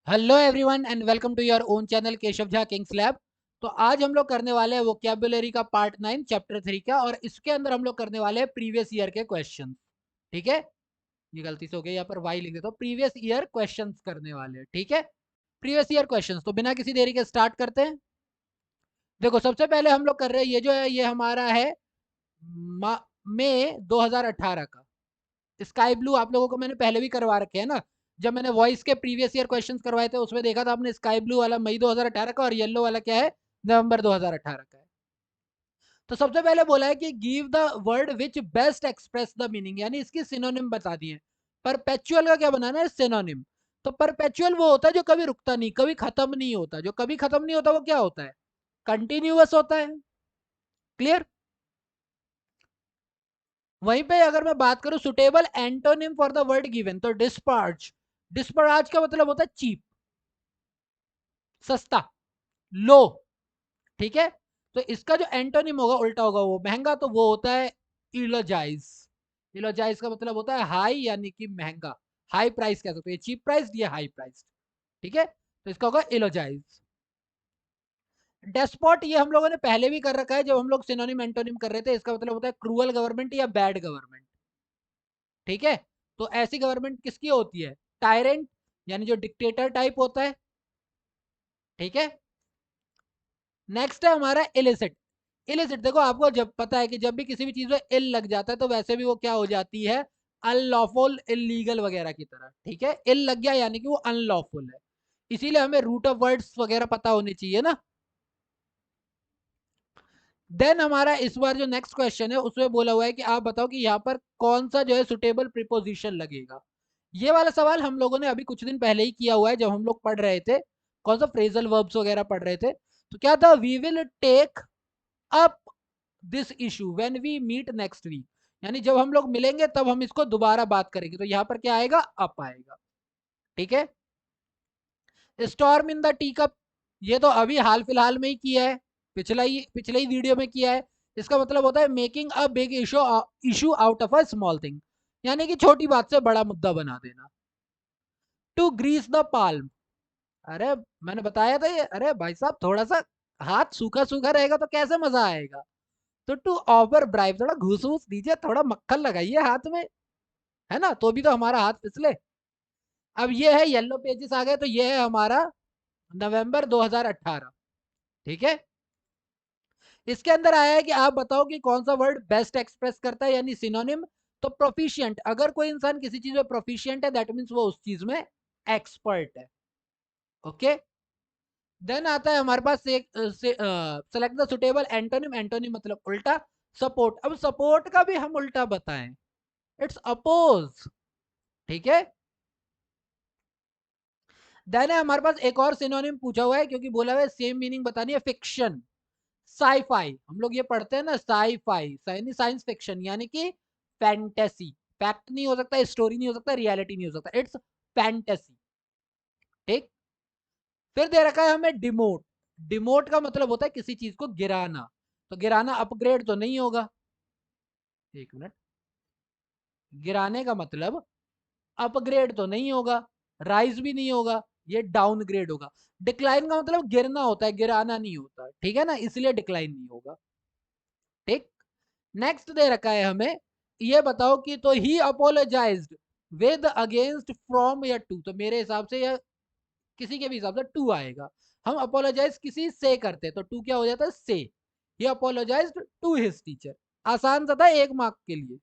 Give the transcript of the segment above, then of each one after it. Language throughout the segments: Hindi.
Hello everyone and welcome to your own channel Keshav Jha kings lab. तो आज हम लोग करने वाले हैं वोकैबुलरी का पार्ट 9 चैप्टर 3 का, और इसके अंदर हम लोग करने वाले हैं प्रीवियस ईयर के क्वेश्चन। ठीक है, ये गलती से हो गई, यहाँ पर वाई लिख देता हूँ, प्रीवियस ईयर क्वेश्चंस करने वाले हैं। ठीक है, प्रीवियस ईयर क्वेश्चंस। तो बिना किसी देरी के स्टार्ट करते हैं। देखो, सबसे पहले हम लोग कर रहे हैं, ये जो है ये हमारा है मई 2018 का। स्काई ब्लू आप लोगों को मैंने पहले भी करवा रखे है ना। जब मैंने वॉइस के प्रीवियस ईयर क्वेश्चंस करवाए थे उसमें देखा था आपने, स्काई ब्लू वाला मई 2018 का और येलो वाला क्या है, नवंबर 2018 का है। तो सबसे पहले बोला है कि give the word which best express the meaning, यानी इसकी सिनोनिम बता दिए। परपेचुअल का क्या बनाना है, सिनोनिम। तो परपेचुअल वो होता है जो कभी रुकता नहीं, कभी खत्म नहीं होता। जो कभी खत्म नहीं होता वो क्या होता है, कंटिन्यूअस होता है। क्लियर। वहीं पे अगर मैं बात करूं suitable antonym for the word given, तो डिस्पार्ज। डिस्पार्ज का मतलब होता है चीप, सस्ता, लो। ठीक है, तो इसका जो एंटोनिम होगा उल्टा होगा, वो महंगा, तो वो होता है इलोजाइज। इलोजाइज का मतलब होता है हाई, यानी कि महंगा। हाई प्राइस कह सकते हो, ये चीप प्राइस, ये हाई प्राइस। ठीक है, तो इसका होगा इलोजाइज। डेस्पॉट ये हम लोगों ने पहले भी कर रखा है जब हम लोग सिनोनिम एंटोनिम कर रहे थे। इसका मतलब होता है क्रूअल गवर्नमेंट या बैड गवर्नमेंट। ठीक है, तो ऐसी गवर्नमेंट किसकी होती है, टायरेंट, यानी जो डिक्टेटर टाइप होता है। ठीक है, नेक्स्ट है हमारा इलिसिट। इलिसिट देखो, आपको जब पता है कि जब भी किसी भी चीज में इल लग जाता है तो वैसे भी वो क्या हो जाती है, अनलॉफुल, इलीगल वगैरह की तरह। ठीक है, इल लग गया यानी कि वो अनलॉफुल है। इसीलिए हमें रूट ऑफ वर्ड्स वगैरह पता होनी चाहिए ना। देन हमारा इस बार जो नेक्स्ट क्वेश्चन है उसमें बोला हुआ है कि आप बताओ कि यहाँ पर कौन सा जो है सुटेबल प्रीपोजिशन लगेगा। ये वाला सवाल हम लोगों ने अभी कुछ दिन पहले ही किया हुआ है जब हम लोग पढ़ रहे थे, कौन सा फ्रेजल वर्ब्स वगैरह पढ़ रहे थे। तो क्या था, we will take up this issue when we meet next week, यानी जब हम लोग मिलेंगे तब हम इसको दोबारा बात करेंगे। तो यहाँ पर क्या आएगा, अप आएगा। ठीक है, storm in the tea cup, ये तो अभी हाल फिलहाल में ही किया है, पिछले ही वीडियो में किया है। इसका मतलब होता है making a big issue out of a small thing, यानी कि छोटी बात से बड़ा मुद्दा बना देना। टू ग्रीस द पाल्म, अरे मैंने बताया था ये, अरे भाई साहब थोड़ा सा हाथ सूखा सूखा रहेगा तो कैसे मजा आएगा। तो टू ऑफर ब्राइब, थोड़ा घूस वूस दीजिए, थोड़ा मक्खन लगाइए हाथ में, है ना, तो भी तो हमारा हाथ फिसले। अब ये है येलो पेजेस आ गए, तो ये है हमारा नवंबर 2018। ठीक है, इसके अंदर आया है कि आप बताओ कि कौन सा वर्ड बेस्ट एक्सप्रेस करता है, यानी सिनोनिम। तो प्रोफिशिएंट, अगर कोई इंसान किसी चीज में प्रोफिशिएंट है दैट मींस वो उस चीज में एक्सपर्ट है। ओके, देन आता है हमारे पास select the suitable antonym. Antonym मतलब उल्टा। सपोर्ट, अब सपोर्ट का भी हम उल्टा बताएं, इट्स अपोज। ठीक है, देन है हमारे पास एक और सिनोनिम पूछा हुआ है, क्योंकि बोला हुआ है सेम मीनिंग बतानी है, फिक्शन। साईफाई हम लोग ये पढ़ते हैं ना, साईफाई यानी साइंस फिक्शन, यानी कि फैंटेसी। फैक्ट नहीं हो सकता, स्टोरी नहीं हो सकता, रियलिटी नहीं हो सकता, इट्स फैंटेसी। ठीक, फिर दे रखा है हमें डिमोट। डिमोट का मतलब होता है किसी चीज को गिराना। तो गिराना अपग्रेड तो नहीं होगा, एक मिनट, गिराने का मतलब अपग्रेड तो नहीं होगा, राइज भी नहीं होगा, ये डाउनग्रेड होगा। डिक्लाइन का मतलब गिरना होता है, गिराना नहीं होता। ठीक है ना, इसलिए डिक्लाइन नहीं होगा। ठीक, नेक्स्ट दे रखा है हमें, ये बताओ कि तो ही अपोलोजाइज्ड विद अगेंस्ट फ्रॉम या टू, तो मेरे हिसाब से या किसी के भी हिसाब से टू आएगा। हम अपोलोजाइज किसी से करते तो टू क्या हो जाता है, से। He apologized to his teacher, आसान सा था, एक मार्क के लिए।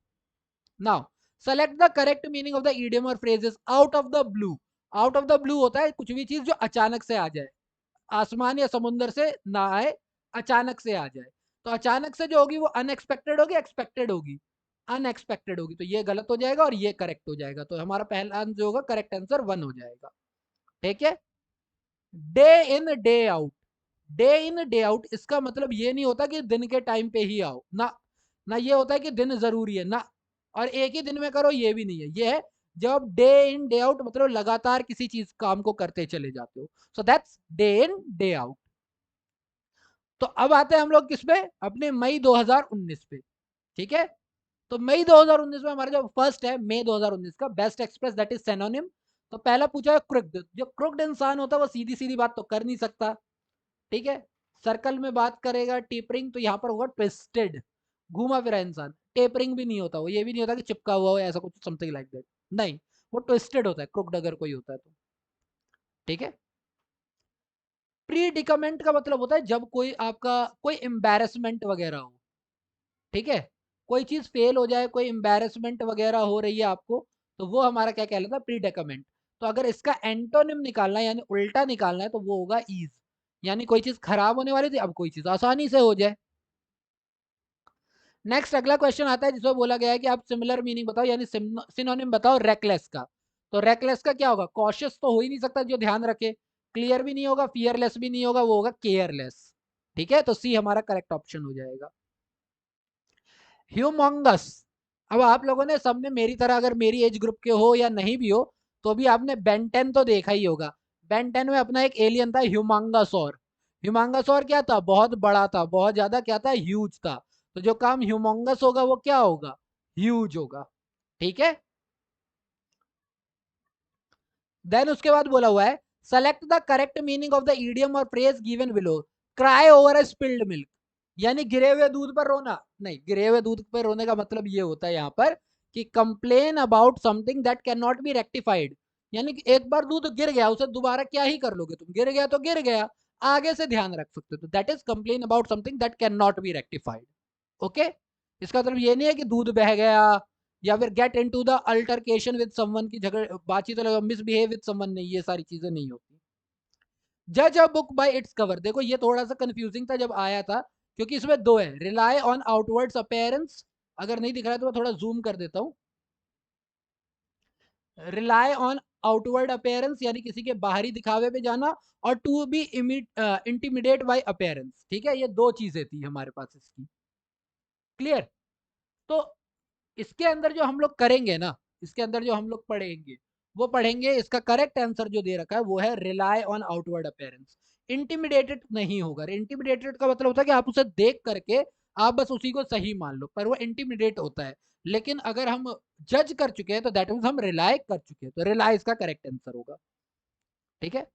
Now select the correct meaning of the idiom और phrases out of the blue. Out of the blue होता है कुछ भी चीज जो अचानक से आ जाए, आसमान या समुद्र से ना आए, अचानक से आ जाए। तो अचानक से जो होगी वो अनएक्सपेक्टेड होगी, एक्सपेक्टेड होगी, अनएक्सपेक्टेड होगी। तो ये गलत हो जाएगा और ये करेक्ट हो जाएगा, तो हमारा पहला आंसर जो होगा करेक्ट आंसर 1 हो जाएगा। ठीक है, day in day out. Day in day out इसका मतलब ये नहीं होता कि दिन के टाइम पे ही आओ ना, ना ये होता है कि दिन जरूरी है ना, और एक ही दिन में करो ये भी नहीं है। ये है जब डे इन डे आउट मतलब लगातार किसी चीज काम को करते चले जाते हो, so that's day in day out. तो अब आते हैं हम लोग किस पे, अपने मई 2019 पे। ठीक है, तो मई 2019 में हमारा जो फर्स्ट है मई 2019 का best express that is synonym. तो पहला पूछा है क्रुक्ड, जो क्रुक्ड इंसान होता है वो सीधी सीधी बात तो कर नहीं सकता, ठीक है। सर्कल में बात करेगा, टेपरिंग, तो यहाँ पर होगा ट्विस्टेड, घूमा फिरा इंसान। टेपरिंग भी नहीं होता, वो ये भी नहीं होता कि चिपका हुआ हो ऐसा कुछ, समथिंग लाइक दैट, नहीं, वो ट्विस्टेड होता है क्रुक्ड अगर कोई होता है तो, ठीक है। प्रीडिकमेंट का मतलब होता है जब कोई आपका कोई एम्बैरेसमेंट वगैरह हो, ठीक है, कोई चीज फेल हो जाए, कोई एम्बैरेसमेंट वगैरह हो रही है आपको, तो वो हमारा क्या कहलाता है, प्रीडिकमेंट। तो अगर इसका एंटोनिम निकालना है यानी उल्टा निकालना है तो वो होगा ईज, यानी कोई चीज खराब होने वाली थी अब कोई चीज आसानी से हो जाए। नेक्स्ट अगला क्वेश्चन आता है जिसमें बोला गया है कि आप सिमिलर मीनिंग बताओ, यानी सिनोनिम बताओ रेकलेस का। तो रेकलेस का क्या होगा, कॉशियस तो हो ही नहीं सकता जो ध्यान रखे, क्लियर भी नहीं होगा, फियरलेस भी नहीं होगा, वो होगा केयरलेस, ठीक है। तो सी हमारा करेक्ट ऑप्शन हो जाएगा। ह्यूमंगस, अब आप लोगों ने सबने मेरी तरह, अगर मेरी एज ग्रुप के हो या नहीं भी हो, तो भी आपने बेन 10 तो देखा ही होगा। बेन 10 में अपना एक एलियन था ह्यूमंगसौर। ह्यूमंगसौर क्या था, बहुत बड़ा था, बहुत ज्यादा क्या था, ह्यूज था। तो जो काम ह्यूमंगस होगा वो क्या होगा, ह्यूज होगा, ठीक है। देन उसके बाद बोला हुआ है select the correct meaning of the idiom और phrase given below. Cry over a spilled milk, यानी गिरे हुए दूध पर रोना नहीं, गिरे हुए दूध पर रोने का मतलब ये होता है यहाँ पर कि complain about something that can not be rectified, यानी कि एक बार दूध गिर गया उसे दोबारा क्या ही कर लोगे तुम, गिर गया तो गिर गया, आगे से ध्यान रख सकते हो, तो that is complain about something that can not be rectified, okay. इसका मतलब ये नहीं है कि दूध बह गया, या फिर get into the altercation with someone की झगड़ बातचीत, मिसबिहेव विद समवन, नहीं, ये सारी चीजें नहीं होती। जज a book by its cover, देखो ये थोड़ा सा कंफ्यूजिंग था जब आया था, क्योंकि इसमें दो है, रिलाई ऑन आउटवर्ड्स अपीयरेंस, अगर नहीं दिख रहा है तो मैं थोड़ा जूम कर देता हूँ, रिलाई ऑन आउटवर्ड अपीयरेंस यानी किसी के बाहरी दिखावे पे जाना, और to be intimidate by appearance, ठीक है, ये दो चीजें थी हमारे पास इसकी, क्लियर। तो इसके अंदर जो हम लोग करेंगे ना, इसके अंदर जो हम लोग पढ़ेंगे वो पढ़ेंगे, इसका करेक्ट आंसर जो दे रखा है वो है rely on outward appearance. Intimidated नहीं होगा, इंटिमिडेटेड का मतलब होता है कि आप उसे देख करके आप बस उसी को सही मान लो, पर वो इंटिमिडेट होता है। लेकिन अगर हम जज कर चुके हैं तो दैट मीन्स हम रिलाई कर चुके हैं, तो रिलाई इसका करेक्ट आंसर होगा, ठीक है।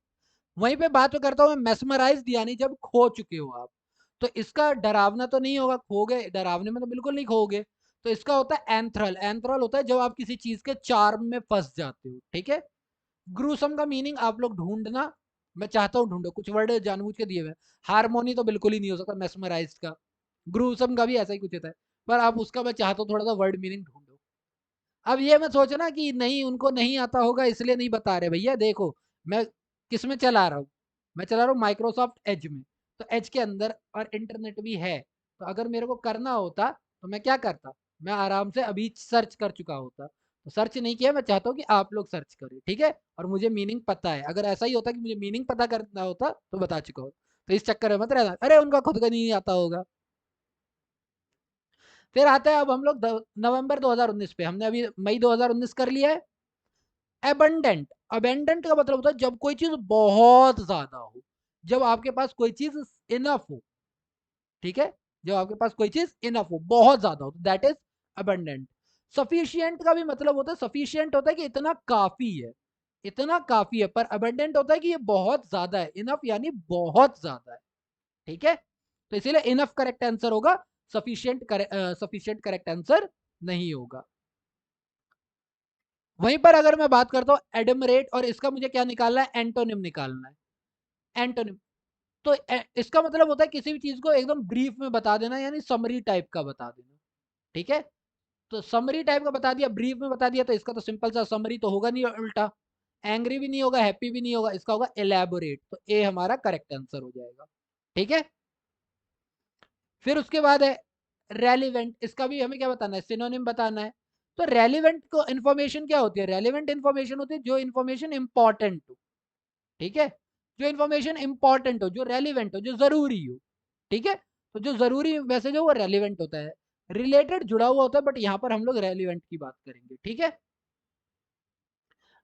वहीं पे बात तो करता हूँ मैं मेस्मराइज, यानी जब खो चुके हो आप, तो इसका डरावना तो नहीं होगा, खो गए, डरावने में तो बिल्कुल नहीं खोगे। तो इसका होता है एंथ्रल, एंथ्रल होता है जब आप किसी चीज के चार्म में फंस जाते हो, ठीक है। ग्रूसम का मीनिंग आप लोग ढूंढना, मैं चाहता हूँ ढूंढो, कुछ वर्ड जानबूझ के दिए हुए। हारमोनी तो बिल्कुल ही नहीं हो सकता मेस्मराइज का, ग्रूसम का भी ऐसा ही कुछ होता है, पर आप उसका मैं चाहता हूँ थोड़ा सा वर्ड मीनिंग ढूंढो। अब ये मैं सोचना कि नहीं उनको नहीं आता होगा इसलिए नहीं बता रहे, भैया देखो मैं किस में चला रहा हूँ, मैं चला रहा हूँ माइक्रोसॉफ्ट एज में, तो एज के अंदर और इंटरनेट भी है, तो अगर मेरे को करना होता तो मैं क्या करता, मैं आराम से अभी सर्च कर चुका होता, तो सर्च नहीं किया, मैं चाहता हूँ कि आप लोग सर्च करें, ठीक है, और मुझे मीनिंग पता है, अगर ऐसा ही होता कि मुझे मीनिंग पता करना होता तो बता चुका हो, तो इस चक्कर में मत रहना, अरे उनका खुद का नहीं आता होगा। फिर आता है अब हम लोग नवंबर 2019 पे, हमने अभी मई 2019 कर लिया है। एबंडेंट, अबेंडेंट का मतलब होता है जब कोई चीज बहुत ज्यादा हो, जब आपके पास कोई चीज इनफ हो, ठीक है, जब आपके पास कोई चीज इनफ हो, बहुत ज्यादा हो, दैट इज अबंडेंट। सफिशियंट का भी मतलब होता है, सफिशियंट होता है कि इतना काफी है, इतना काफी है, पर अबंडेंट होता है कि ये बहुत ज्यादा है, इनफ यानी बहुत ज्यादा है, ठीक है। तो इसीलिए इनफ करेक्ट आंसर होगा, सफिशियंट सफिशियंट करेक्ट आंसर नहीं होगा। वहीं पर अगर मैं बात करता हूं एडमरेट, और इसका मुझे क्या निकालना है, एंटोनिम निकालना है, एंटोनिम। तो इसका मतलब होता है किसी भी चीज को एकदम ब्रीफ में बता देना, यानी समरी टाइप का बता देना, ठीक है। तो समरी टाइप का बता दिया, ब्रीफ में बता दिया, तो इसका तो सिंपल सा समरी तो होगा नहीं, उल्टा एंग्री भी नहीं होगा, हैप्पी भी नहीं होगा, इसका होगा एलैबोरेट, तो ए हमारा करेक्ट आंसर हो जाएगा, ठीक है। फिर उसके बाद है रेलिवेंट, इसका भी हमें क्या बताना है, सिनोनिम बताना है। तो रेलिवेंट को इन्फॉर्मेशन क्या होती है, रेलिवेंट इन्फॉर्मेशन होती है जो इन्फॉर्मेशन इंपॉर्टेंट हो, ठीक है, जो इन्फॉर्मेशन इंपॉर्टेंट हो, जो रेलिवेंट हो, जो जरूरी हो, ठीक है। तो जो जरूरी मैसेज हो वो रेलिवेंट होता है, रिलेटेड जुड़ा हुआ होता है, बट यहाँ पर हम लोग रेलिवेंट की बात करेंगे, ठीक है।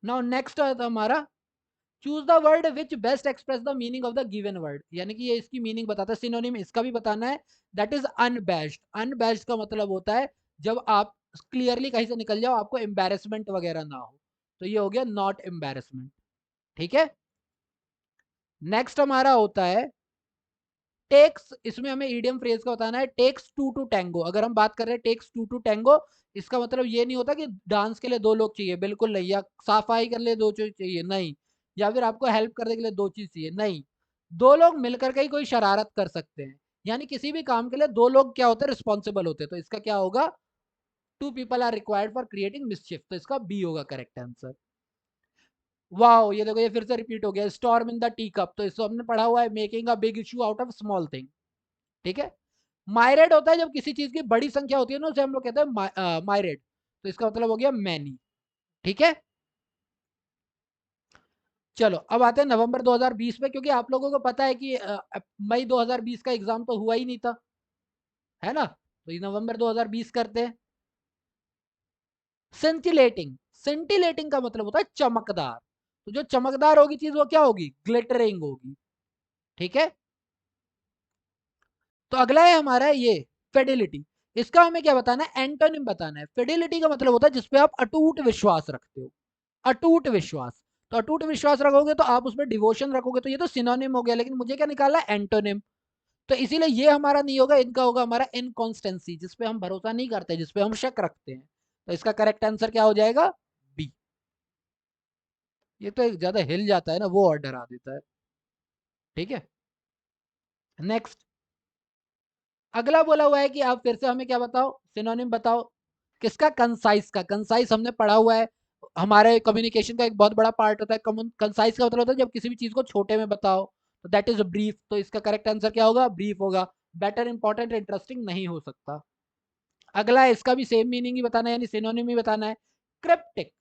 नाउ नेक्स्ट है हमारा choose the word which best express the meaning of the given word, यानी कि ये इसकी मीनिंग बताता है, सिनोनिम इसका भी बताना है। दैट इज अनबैश्ड, अनबैश्ड का मतलब होता है जब आप क्लियरली कहीं से निकल जाओ, आपको एम्बेरसमेंट वगैरह ना हो, तो ये हो गया नॉट एम्बैरेसमेंट। ठीक है, नेक्स्ट हमारा होता है टेक्स। इसमें हमें ईडियम फ्रेज का बताना है, टेक्स टू टू टैंगो। अगर हम बात कर रहे हैं टेक्स टू टू टैंगो, इसका मतलब ये नहीं होता कि डांस के लिए दो लोग चाहिए, बिल्कुल नहीं, या सफाई के लिए दो चीज चाहिए, नहीं, या फिर आपको हेल्प करने के लिए दो चीज चाहिए, नहीं, दो लोग मिलकर के ही कोई शरारत कर सकते हैं। यानी किसी भी काम के लिए दो लोग क्या होते हैं, रिस्पॉन्सिबल होते हैं। तो इसका क्या होगा, two people are required for creating mischief, तो इसका बी होगा करेक्ट आंसर। वाओ, ये देखो ये फिर से रिपीट हो गया, storm in the tea cup, तो इसको हमने पढ़ा हुआ है, making a big issue out of small thing. ठीक है, मायरेट होता है जब किसी चीज की बड़ी संख्या होती है ना, उसे हम लोग कहते हैं मायरेट, तो इसका मतलब हो गया मैनी। ठीक है, चलो अब आते हैं नवंबर 2020 में, क्योंकि आप लोगों को पता है कि मई 2020 का एग्जाम तो हुआ ही नहीं था, है ना, तो ये नवंबर 2020 करते हैं। सेंटिलेटिंग, सेंटिलेटिंग का मतलब होता है चमकदार, तो जो चमकदार होगी चीज वो क्या होगी, ग्लिटरिंग होगी। ठीक है, तो अगला है हमारा ये फिडिलिटी। इसका हमें क्या बताना है, एंटोनिम बताना है। फिडिलिटी का मतलब होता है जिसपे आप अटूट विश्वास रखते हो, अटूट विश्वास। तो अटूट विश्वास रखोगे तो आप उसमें डिवोशन रखोगे, तो ये तो सिनोनिम हो गया, लेकिन मुझे क्या निकालना है, एंटोनिम। तो इसीलिए ये हमारा नहीं होगा, इनका होगा हमारा इनकॉन्स्टेंसी, जिसपे हम भरोसा नहीं करते, जिसपे हम शक रखते हैं। तो इसका करेक्ट आंसर क्या हो जाएगा, बी। ये तो एक ज्यादा हिल जाता है ना, वो और डरा देता है। ठीक है, नेक्स्ट, अगला बोला हुआ है कि आप फिर से हमें क्या बताओ, सिनोनिम बताओ। किसका, कंसाइज का। कंसाइज हमने पढ़ा हुआ है, हमारे कम्युनिकेशन का एक बहुत बड़ा पार्ट होता है। कंसाइज का मतलब होता है जब किसी भी चीज को छोटे में बताओ, तो दैट इज ब्रीफ। तो इसका करेक्ट आंसर क्या होगा, ब्रीफ होगा। बेटर, इंपॉर्टेंट, इंटरेस्टिंग नहीं हो सकता। अगला है, इसका भी सेम मीनिंग ही बताना है, यानी सिनोनिम ही बताना है। क्रिप्टिक।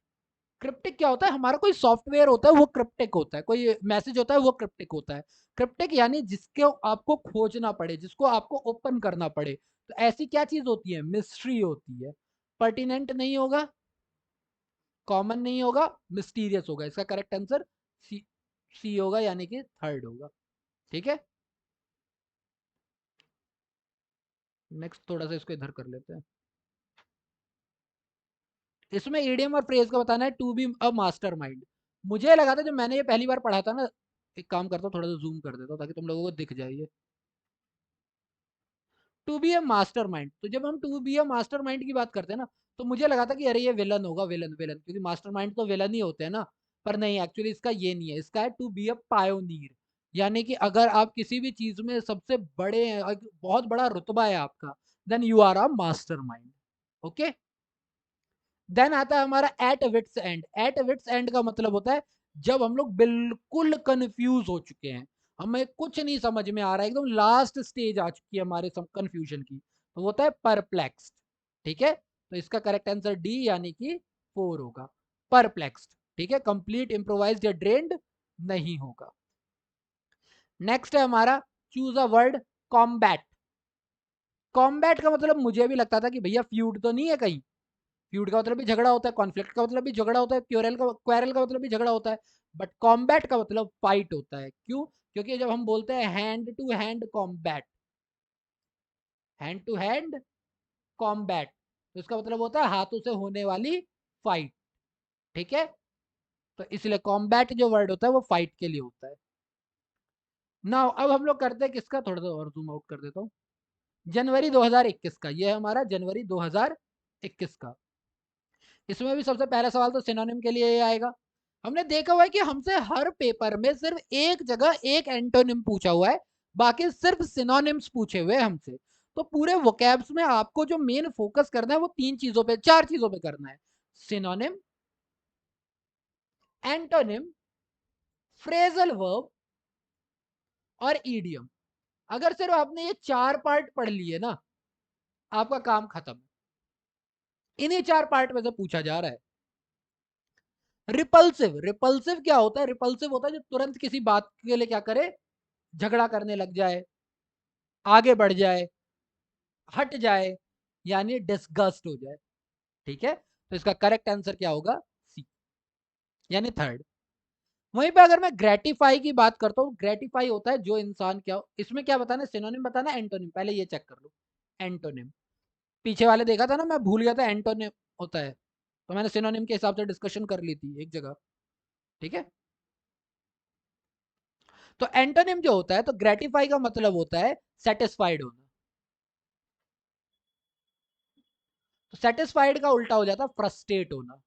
क्रिप्टिक क्या होता है, हमारा कोई सॉफ्टवेयर होता है वो क्रिप्टिक होता है, कोई मैसेज होता है वो क्रिप्टिक होता है। क्रिप्टिक यानी जिसको आपको खोजना पड़े, जिसको आपको ओपन करना पड़े। तो ऐसी क्या चीज होती है, मिस्ट्री होती है। पर्टिनेंट नहीं होगा, कॉमन नहीं होगा, मिस्टीरियस होगा। इसका करेक्ट आंसर सी, सी होगा, यानी कि थर्ड होगा। ठीक है, नेक्स्ट थोड़ा सा इसको इधर कर लेते हैं। इसमें ईडियम और फ्रेज का बताना है, to be a mastermind. मुझे लगा था जब मैंने ये पहली बार पढ़ा था ना, एक काम करता हूँ थोड़ा सा जूम कर देता हूँ ताकि तुम लोगों को दिख जाए ये। To be a mastermind, तो जब हम to be a mastermind की बात करते हैं ना, तो मुझे लगा था कि अरे ये विलन होगा, विलन विलन, क्योंकि मास्टर माइंड तो विलन ही होते हैं ना। पर नहीं, एक्चुअली इसका ये नहीं है, इसका है टू बी ए पायोनियर। यानी कि अगर आप किसी भी चीज में सबसे बड़े हैं, बहुत बड़ा रुतबा है आपका, then you are a mastermind. Okay, then आता है हमारा at wit's end. At wit's end का मतलब होता है जब हम लोग बिल्कुल कंफ्यूज हो चुके हैं, हमें कुछ नहीं समझ में आ रहा है, एकदम लास्ट स्टेज आ चुकी है हमारे कंफ्यूजन की, तो होता है परप्लेक्स्ड। ठीक है, तो इसका करेक्ट आंसर डी, यानी कि फोर होगा, परप्लेक्स्ड। ठीक है, कंप्लीट इम्प्रोवाइज्ड या ड्रेन्ड नहीं होगा। नेक्स्ट है हमारा, choose a word, combat. Combat का मतलब मुझे भी लगता था कि भैया फ्यूड तो नहीं है कहीं, फ्यूड का मतलब भी झगड़ा होता है, कॉन्फ्लिक्ट का मतलब भी झगड़ा होता है, क्वेरल का मतलब भी झगड़ा होता है। बट कॉम्बैट का मतलब फाइट होता है। क्यों, क्योंकि जब हम बोलते हैं hand to hand combat, hand to hand combat, तो इसका मतलब होता है हाथों से होने वाली फाइट। ठीक है, तो इसलिए कॉम्बैट जो वर्ड होता है वो फाइट के लिए होता है। नाउ अब हम लोग करते हैं किसका, थोड़ा सा और जूम आउट कर देता हूँ, जनवरी 2021 का। ये है हमारा जनवरी 2021 का। इसमें भी सबसे पहला सवाल तो सिनोनिम के लिए ये आएगा। हमने देखा हुआ है कि हमसे हर पेपर में सिर्फ एक जगह एक एंटोनिम पूछा हुआ है, बाकी सिर्फ सिनोनिम्स पूछे हुए हैं हमसे। तो पूरे वोकैब्स में आपको जो मेन फोकस करना है वो तीन चीजों पे, चार चीजों पे करना है, सिनोनिम, एंटोनिम, फ्रेजल वर्ब और ईडियम। अगर सिर्फ आपने ये चार पार्ट पढ़ लिए ना, आपका काम खत्म। इन्हीं चार पार्ट में से पूछा जा रहा है। रिपल्सिव, रिपल्सिव क्या होता है, रिपल्सिव होता है जो तुरंत किसी बात के लिए क्या करे, झगड़ा करने लग जाए, आगे बढ़ जाए, हट जाए, यानी डिस्गस्ट हो जाए। ठीक है, तो इसका करेक्ट आंसर क्या होगा, सी, यानी थर्ड। वहीं पे अगर मैं ग्रेटिफाई की बात करता हूँ, ग्रेटिफाई होता है जो इंसान क्या, इसमें क्या बताना है, सिनोनिम बताना है, एंटोनिम, पहले ये चेक कर लो। एंटोनिम, पीछे वाले देखा था ना, मैं भूल गया था, एंटोनिम होता है। तो मैंने सिनोनिम के हिसाब से डिस्कशन कर ली थी एक जगह, ठीक है। तो एंटोनिम जो होता है, तो ग्रेटिफाई का मतलब होता है सेटिस्फाइड होना, तो सेटिस्फाइड का उल्टा हो जाता है फ्रस्ट्रेट होना,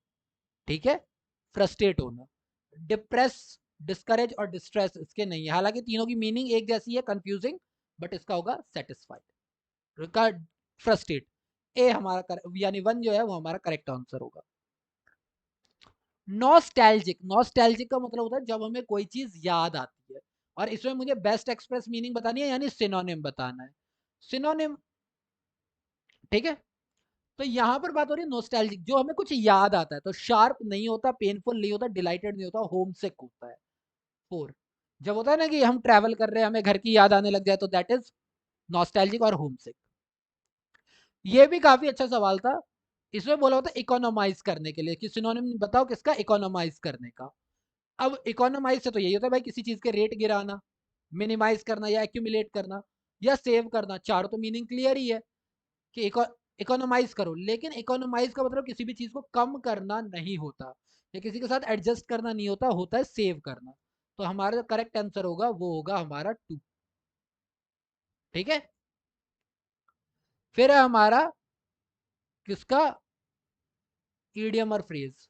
ठीक है, फ्रस्ट्रेट होना। डिप्रेस, डिस्करेज और डिस्ट्रेस इसके नहीं है, हालांकि तीनों की मीनिंग एक जैसी है, कंफ्यूजिंग, बट इसका होगा सेटिस्फाइड का फ्रस्ट्रेट। ए हमारा यानी वन जो है वो हमारा करेक्ट आंसर होगा। नॉस्टैल्जिक, नॉस्टैल्जिक का मतलब होता है जब हमें कोई चीज याद आती है, और इसमें मुझे बेस्ट एक्सप्रेस मीनिंग बतानी है, यानी सिनोनिम बताना है, सिनोनिम, ठीक है। तो यहां पर बात हो रही है नोस्टैल्जिक, जो हमें कुछ याद आता है, तो शार्प नहीं होता, पेनफुल नहीं होता, डिलाइटेड नहीं होता, होमसिक होता है। फोर, जब होता है ना कि हम ट्रैवल कर रहे हैं, हमें घर की याद आने लग जाए, तो दैट इज नॉस्टैल्जिक और होमसिक। ये भी काफी अच्छा सवाल था, इसमें बोला होता है इकोनोमाइज करने के लिए, कि सिनोनिम बताओ किसका, इकोनोमाइज करने का। अब इकोनोमाइज से तो यही होता है भाई, किसी चीज के रेट गिराना, मिनिमाइज करना या एक्यूमुलेट करना या सेव करना, चारों तो मीनिंग क्लियर ही है कि इकोनोमाइज करो। लेकिन इकोनोमाइज का मतलब किसी भी चीज को कम करना नहीं होता, या किसी के साथ एडजस्ट करना नहीं होता, होता है सेव करना। तो हमारा जो करेक्ट आंसर होगा वो होगा हमारा टू, ठीक है। फिर है हमारा किसका, ईडियम और phrase.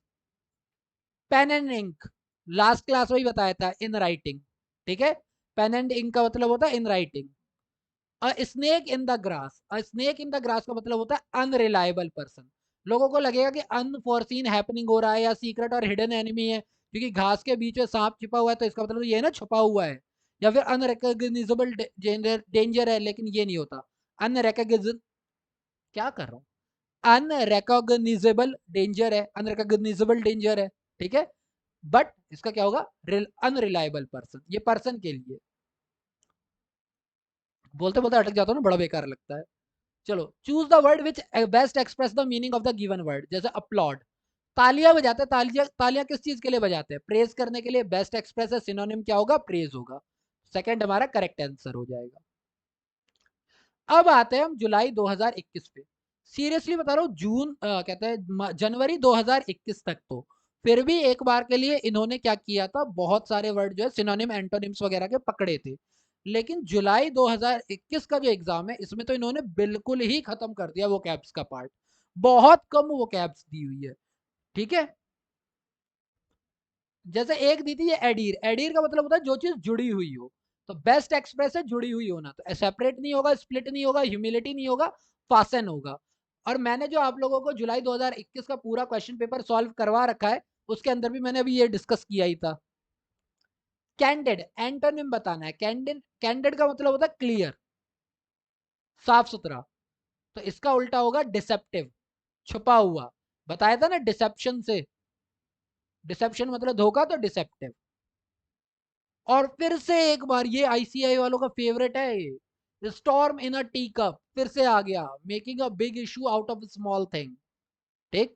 Pen and ink, last class में ही बताया था, इन राइटिंग, ठीक है। पेन एंड इंक का मतलब होता है in writing. A snake in the grass, a snake in the grass का मतलब होता है अनरिलायबल पर्सन। लोगों को लगेगा कि अनफोर्सीन हैपनिंग हो रहा है, या सीक्रेट और हिडन एनिमी है, क्योंकि घास के बीच में सांप छिपा हुआ है, तो इसका मतलब ये है ना, छुपा हुआ है। या फिर अनरिकॉग्निजेबल डेंजर है, लेकिन ये नहीं होता। अनरिकॉग्निज क्या कर रहा हूँ, अनरिकॉग्निजेबल डेंजर है, अनरिकॉग्निजेबल डेंजर है, ठीक है। बट इसका क्या होगा, अनरिलायबल पर्सन, ये पर्सन के लिए। बोलते बोलते अटक जाता हूँ ना, बड़ा बेकार लगता है। चलो, choose the word which best express the meaning of the given word, जैसे अपलॉड, तालियां बजाते हैं, तालियां तालियां किस चीज के लिए बजाते हैं, प्रेज करने के लिए, बेस्ट एक्सप्रेस है, सिनोनिम क्या होगा, प्रेज होगा। सेकंड हमारा करेक्ट आंसर हो जाएगा। अब आते हैं हम जुलाई 2021 पे। सीरियसली बता रहा हूँ, जून कहते हैं जनवरी 2021 तक तो फिर भी एक बार के लिए इन्होंने क्या किया था, बहुत सारे वर्ड जो है सिनोनिम एंटोनिम्स वगैरह के पकड़े थे। लेकिन जुलाई 2021 का जो एग्जाम है, इसमें तो इन्होंने बिल्कुल ही खत्म कर दिया वो कैब्स का पार्ट, बहुत कम वो कैब्स दी हुई है, ठीक है। जैसे एक दी थी ये एडीर, एडीर का मतलब होता है जो चीज जुड़ी हुई हो, तो बेस्ट एक्सप्रेस है जुड़ी हुई होना, तो सेपरेट नहीं होगा, स्प्लिट नहीं होगा, ह्यूमिलिटी नहीं होगा, फासन होगा। और मैंने जो आप लोगों को जुलाई 2021 का पूरा क्वेश्चन पेपर सॉल्व करवा रखा है, उसके अंदर भी मैंने अभी ये डिस्कस किया ही था। कैंडिड, एंटोनिम बताना है, कैंडिड, कैंडिड का मतलब होता है क्लियर, साफ सुथरा, तो इसका उल्टा होगा डिसेप्टिव, छुपा हुआ। बताया था ना डिसेप्शन से, डिसेप्शन मतलब धोखा, तो डिसेप्टिव। और फिर से एक बार ये आईसीआई वालों का फेवरेट है, स्टॉर्म इन अ टी कप, फिर से आ गया, making a big issue out of small thing, ठीक।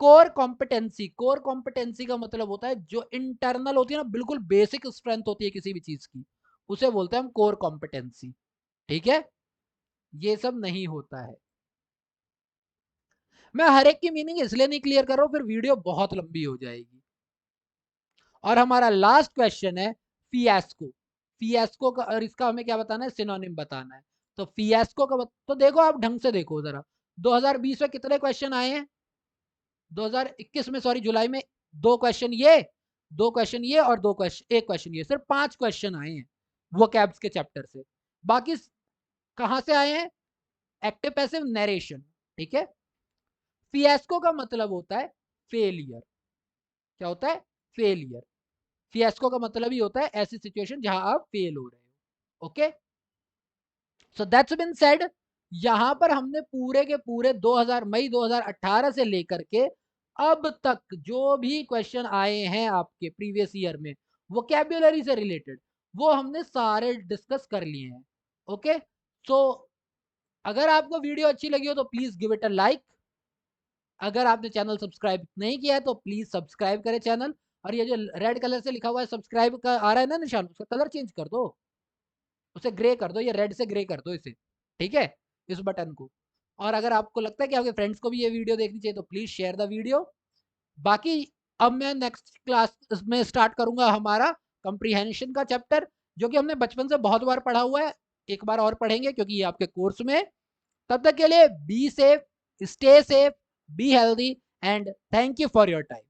कोर कॉम्पिटेंसी, कोर कॉम्पिटेंसी का मतलब होता है जो इंटरनल होती है ना, बिल्कुल बेसिक स्ट्रेंथ होती है किसी भी चीज की, उसे बोलते हैं हम कोर कॉम्पिटेंसी, ठीक है। ये सब नहीं होता है। मैं हर एक की मीनिंग इसलिए नहीं क्लियर कर रहा हूं, फिर वीडियो बहुत लंबी हो जाएगी। और हमारा लास्ट क्वेश्चन है फियास्को, फियास्को का, और इसका हमें क्या बताना है, सिनोनिम बताना है। तो फियास्को का तो देखो, आप ढंग से देखो जरा, 2020 में कितने क्वेश्चन आए हैं, 2021 में, सॉरी जुलाई में, दो क्वेश्चन ये, दो क्वेश्चन ये, और दो क्वेश्चन, एक क्वेश्चन ये, सिर्फ 5 क्वेश्चन आए हैं वो कैब्स के चैप्टर से। बाकी कहां से आए हैं, एक्टिव पैसिव नरेशन, ठीक है। फियास्को का मतलब होता है फेलियर, क्या होता है, फेलियर। फियास्को का मतलब ही होता है ऐसी सिचुएशन जहां आप फेल हो रहे हो, okay. So that's been said, यहां पर हमने पूरे के पूरे 2000 मई 2018 से लेकर के अब तक जो भी क्वेश्चन आए हैं आपके प्रीवियस ईयर में, वोकैब्युलरी से रिलेटेड, वो हमने सारे डिस्कस कर लिए हैं, ओके। सो अगर आपको वीडियो अच्छी लगी हो तो please give it a like, अगर आपने चैनल सब्सक्राइब नहीं किया है तो प्लीज सब्सक्राइब करें चैनल। और ये जो रेड कलर से लिखा हुआ है सब्सक्राइब का आ रहा है ना निशान, उसका कलर चेंज कर दो, उसे ग्रे कर दो, ये रेड से ग्रे कर दो इसे, ठीक है, इस बटन को। और अगर आपको लगता है कि आपके फ्रेंड्स को भी ये वीडियो देखनी चाहिए तो प्लीज शेयर द वीडियो। बाकी अब मैं नेक्स्ट क्लास में स्टार्ट करूंगा हमारा कंप्रीहेंशन का चैप्टर, जो कि हमने बचपन से बहुत बार पढ़ा हुआ है, एक बार और पढ़ेंगे क्योंकि ये आपके कोर्स में है। तब तक के लिए be safe, stay safe, be healthy and thank you for your time.